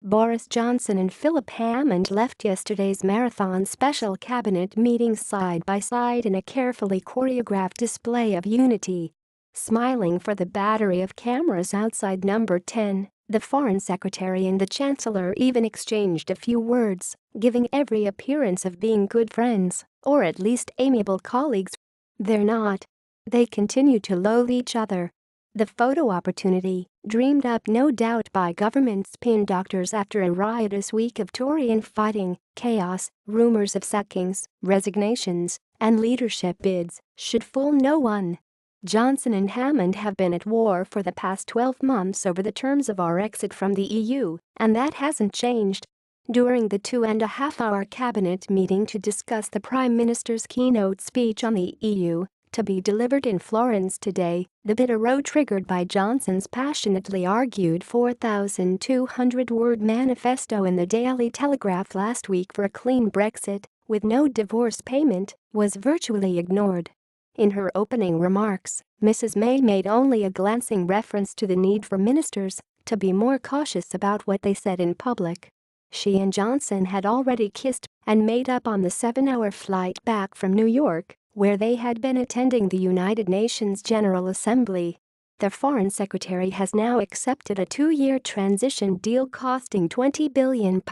Boris Johnson and Philip Hammond left yesterday's marathon special cabinet meeting side by side in a carefully choreographed display of unity. Smiling for the battery of cameras outside number 10, the Foreign Secretary and the Chancellor even exchanged a few words, giving every appearance of being good friends, or at least amiable colleagues. They're not. They continue to loathe each other. The photo opportunity, dreamed up no doubt by government spin doctors after a riotous week of Tory infighting, chaos, rumours of sackings, resignations, and leadership bids, should fool no one. Johnson and Hammond have been at war for the past 12 months over the terms of our exit from the EU, and that hasn't changed. During the 2.5-hour cabinet meeting to discuss the Prime Minister's keynote speech on the EU, to be delivered in Florence today, the bitter row triggered by Johnson's passionately argued 4,200-word manifesto in the Daily Telegraph last week for a clean Brexit, with no divorce payment, was virtually ignored. In her opening remarks, Mrs. May made only a glancing reference to the need for ministers to be more cautious about what they said in public. She and Johnson had already kissed and made up on the 7-hour flight back from New York, where they had been attending the United Nations General Assembly. The Foreign Secretary has now accepted a 2-year transition deal costing £20 billion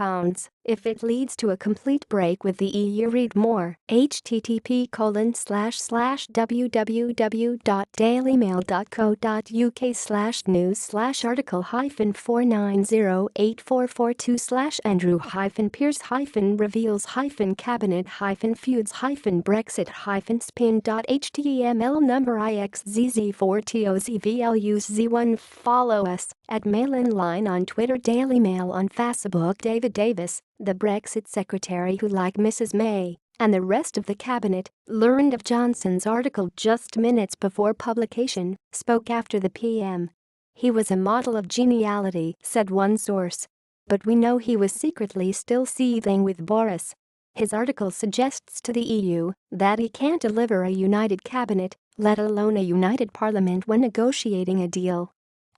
if it leads to a complete break with the EU. Read more. http://www.dailymail.co.uk/news/article-4908442/andrew-pierce-feudz-brexit-feuds-brexit-feuds-brexit-feud.html number IXZZ4TOZVLUZ1. Follow us at Mail-in-Line on Twitter, Daily Mail on Facebook. David Davis, the Brexit Secretary who, like Mrs. May and the rest of the cabinet, learned of Johnson's article just minutes before publication, spoke after the PM. He was a model of geniality, said one source. But we know he was secretly still seething with Boris. His article suggests to the EU that he can't deliver a united cabinet, let alone a united parliament, when negotiating a deal.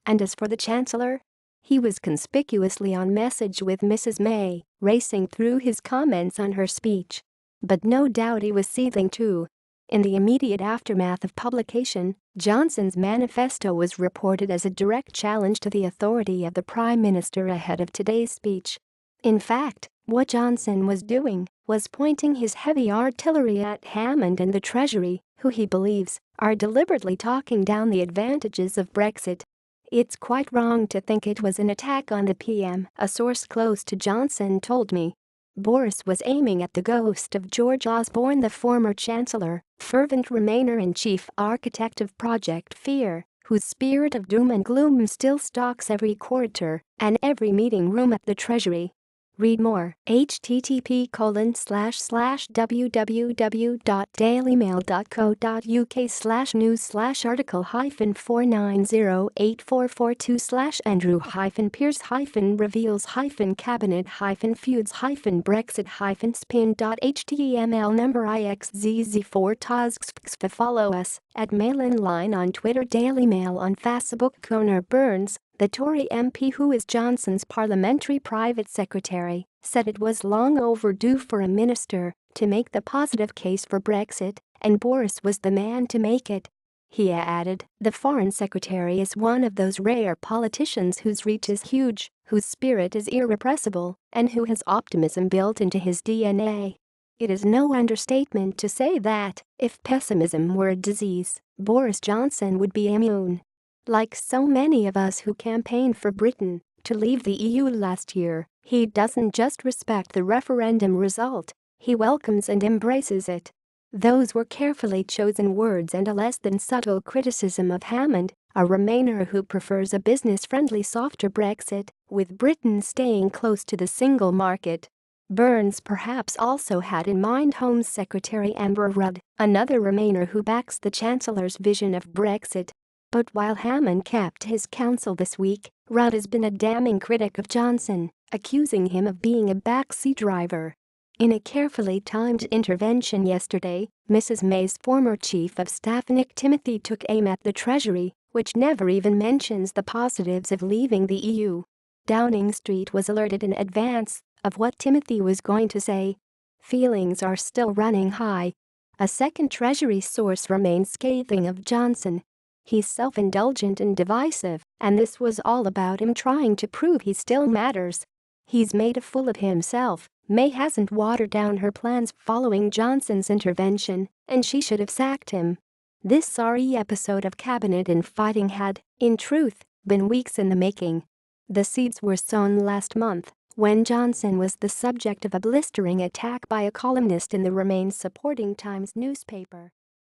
And as for the Chancellor, he was conspicuously on message with Mrs. May, racing through his comments on her speech. But no doubt he was seething too. In the immediate aftermath of publication, Johnson's manifesto was reported as a direct challenge to the authority of the Prime Minister ahead of today's speech. In fact, what Johnson was doing was pointing his heavy artillery at Hammond and the Treasury, who he believes are deliberately talking down the advantages of Brexit. It's quite wrong to think it was an attack on the PM, a source close to Johnson told me. Boris was aiming at the ghost of George Osborne, the former Chancellor, fervent Remainer and chief architect of Project Fear, whose spirit of doom and gloom still stalks every corridor and every meeting room at the Treasury. Read more. http://www.dailymail.co.uk/news/article-4908442/andrew-pierce-feudz-brexit-feuds-brexit-feuds-brexit-feuds html number IXZZ4TOZG. Follow us at Mail-in Line on Facebook. Conor Burns, the Tory MP who is Johnson's parliamentary private secretary, said it was long overdue for a minister to make the positive case for Brexit, and Boris was the man to make it. He added, the Foreign Secretary is one of those rare politicians whose reach is huge, whose spirit is irrepressible, and who has optimism built into his DNA. It is no understatement to say that, if pessimism were a disease, Boris Johnson would be immune. Like so many of us who campaigned for Britain to leave the EU last year, he doesn't just respect the referendum result, he welcomes and embraces it. Those were carefully chosen words and a less than subtle criticism of Hammond, a Remainer who prefers a business-friendly softer Brexit, with Britain staying close to the single market. Burns perhaps also had in mind Home Secretary Amber Rudd, another Remainer who backs the Chancellor's vision of Brexit. But while Hammond kept his counsel this week, Rudd has been a damning critic of Johnson, accusing him of being a backseat driver. In a carefully timed intervention yesterday, Mrs. May's former Chief of Staff Nick Timothy took aim at the Treasury, which never even mentions the positives of leaving the EU. Downing Street was alerted in advance of what Timothy was going to say. Feelings are still running high. A second Treasury source remained scathing of Johnson. He's self-indulgent and divisive, and this was all about him trying to prove he still matters. He's made a fool of himself. May hasn't watered down her plans following Johnson's intervention, and she should have sacked him. This sorry episode of cabinet infighting had, in truth, been weeks in the making. The seeds were sown last month when Johnson was the subject of a blistering attack by a columnist in the Remain supporting Times newspaper.